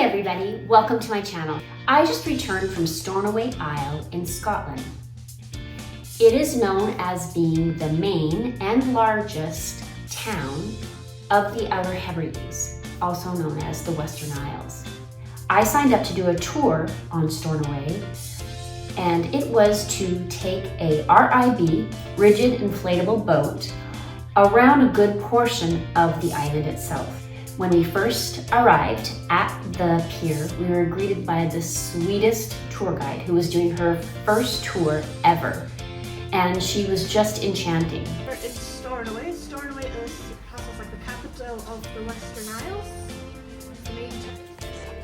Hey everybody, welcome to my channel. I just returned from Stornoway Isle in Scotland. It is known as being the main and largest town of the Outer Hebrides, also known as the Western Isles. I signed up to do a tour on Stornoway, and it was to take a RIB, rigid inflatable boat, around a good portion of the island itself. When we first arrived at the pier, we were greeted by the sweetest tour guide who was doing her first tour ever. And she was just enchanting. It's Stornoway. Stornoway is like the capital of the Western Isles.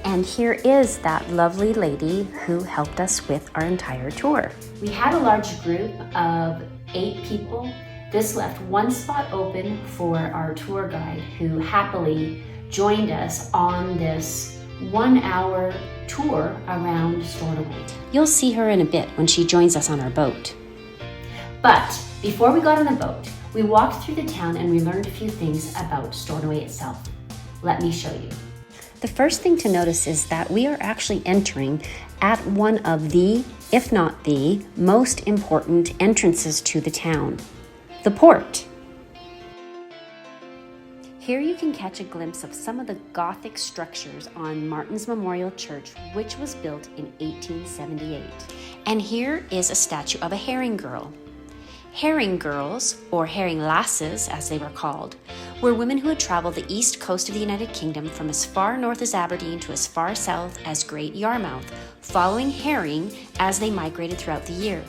And here is that lovely lady who helped us with our entire tour. We had a large group of 8 people. This left one spot open for our tour guide who happily joined us on this 1-hour tour around Stornoway. You'll see her in a bit when she joins us on our boat. But before we got on the boat, we walked through the town and we learned a few things about Stornoway itself. Let me show you. The first thing to notice is that we are actually entering at one of the, if not the, most important entrances to the town. The port. Here you can catch a glimpse of some of the Gothic structures on Martin's Memorial Church, which was built in 1878. And here is a statue of a herring girl. Herring girls, or herring lasses as they were called, were women who had traveled the east coast of the United Kingdom from as far north as Aberdeen to as far south as Great Yarmouth, following herring as they migrated throughout the year.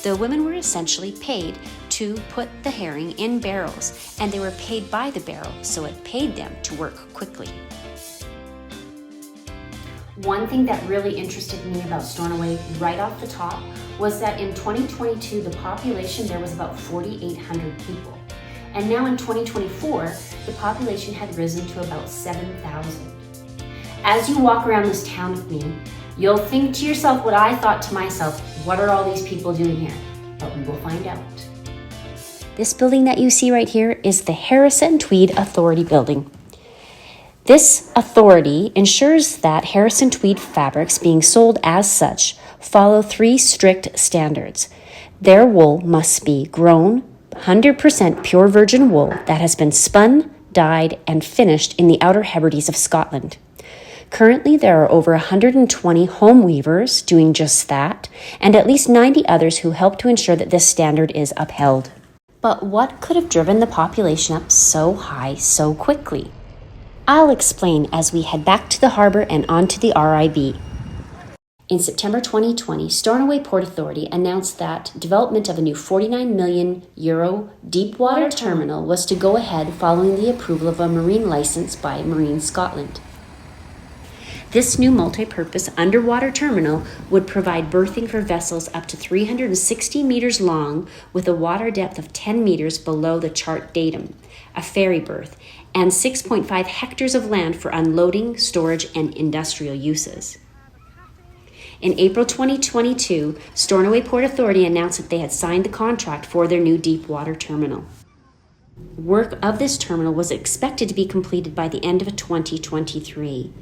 The women were essentially paid to put the herring in barrels, and they were paid by the barrel, so it paid them to work quickly. One thing that really interested me about Stornoway right off the top was that in 2022, the population there was about 4,800 people. And now in 2024, the population had risen to about 7,000. As you walk around this town with me, you'll think to yourself what I thought to myself, what are all these people doing here? But we will find out. This building that you see right here is the Harrison Tweed Authority Building. This authority ensures that Harrison Tweed fabrics being sold as such follow 3 strict standards. Their wool must be grown 100% pure virgin wool that has been spun, dyed, and finished in the Outer Hebrides of Scotland. Currently, there are over 120 home weavers doing just that, and at least 90 others who help to ensure that this standard is upheld. But what could have driven the population up so high so quickly? I'll explain as we head back to the harbor and onto the RIB. In September 2020, Stornoway Port Authority announced that development of a new €49 million deep water terminal was to go ahead following the approval of a marine license by Marine Scotland. This new multi-purpose underwater terminal would provide berthing for vessels up to 360 meters long with a water depth of 10 meters below the chart datum, a ferry berth, and 6.5 hectares of land for unloading, storage, and industrial uses. In April 2022, Stornoway Port Authority announced that they had signed the contract for their new deep water terminal. Work of this terminal was expected to be completed by the end of 2023.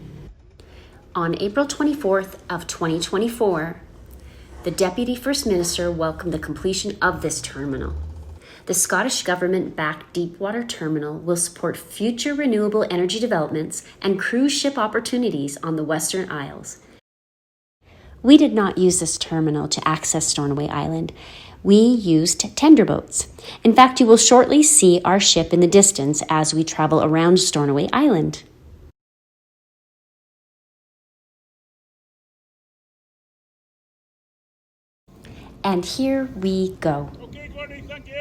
On April 24th of 2024, the Deputy First Minister welcomed the completion of this terminal. The Scottish Government-backed Deepwater Terminal will support future renewable energy developments and cruise ship opportunities on the Western Isles. We did not use this terminal to access Stornoway Island. We used tender boats. In fact, you will shortly see our ship in the distance as we travel around Stornoway Island. And here we go. Okay, Courtney, thank you.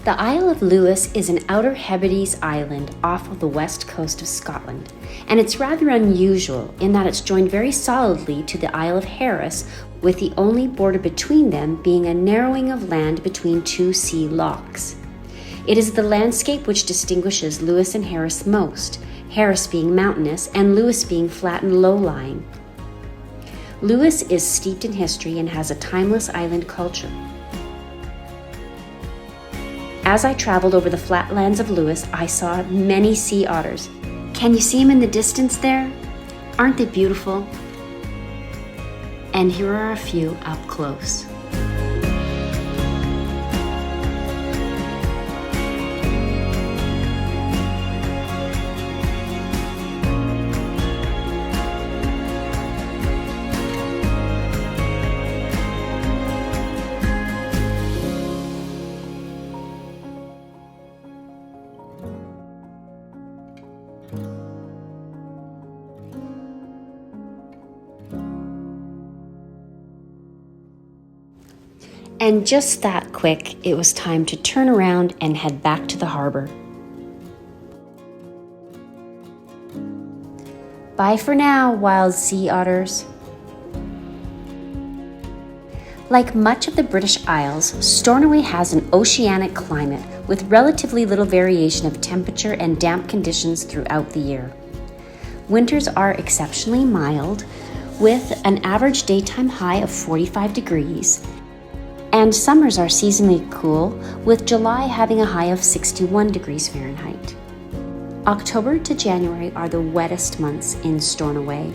The Isle of Lewis is an Outer Hebrides island off of the west coast of Scotland, and it's rather unusual in that it's joined very solidly to the Isle of Harris, with the only border between them being a narrowing of land between two sea lochs. It is the landscape which distinguishes Lewis and Harris most, Harris being mountainous and Lewis being flat and low-lying. Lewis is steeped in history and has a timeless island culture. As I traveled over the flatlands of Lewis, I saw many sea otters. Can you see them in the distance there? Aren't they beautiful? And here are a few up close. And just that quick, it was time to turn around and head back to the harbor. Bye for now, wild sea otters. Like much of the British Isles, Stornoway has an oceanic climate with relatively little variation of temperature and damp conditions throughout the year. Winters are exceptionally mild, with an average daytime high of 45 degrees, and summers are seasonally cool, with July having a high of 61 degrees Fahrenheit. October to January are the wettest months in Stornoway.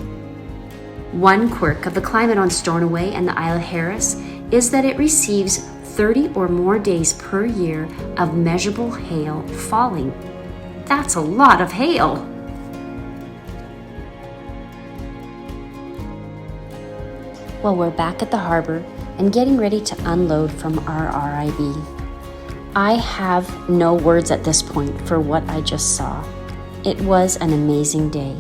One quirk of the climate on Stornoway and the Isle of Harris is that it receives 30 or more days per year of measurable hail falling. That's a lot of hail! Well, we're back at the harbor and getting ready to unload from our RIB. I have no words at this point for what I just saw. It was an amazing day.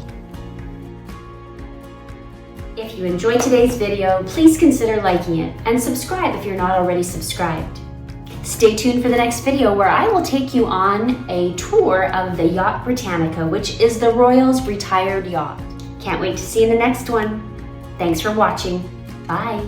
If you enjoyed today's video, please consider liking it and subscribe if you're not already subscribed. Stay tuned for the next video where I will take you on a tour of the Yacht Britannica, which is the Royal's retired yacht. Can't wait to see you in the next one. Thanks for watching. Bye.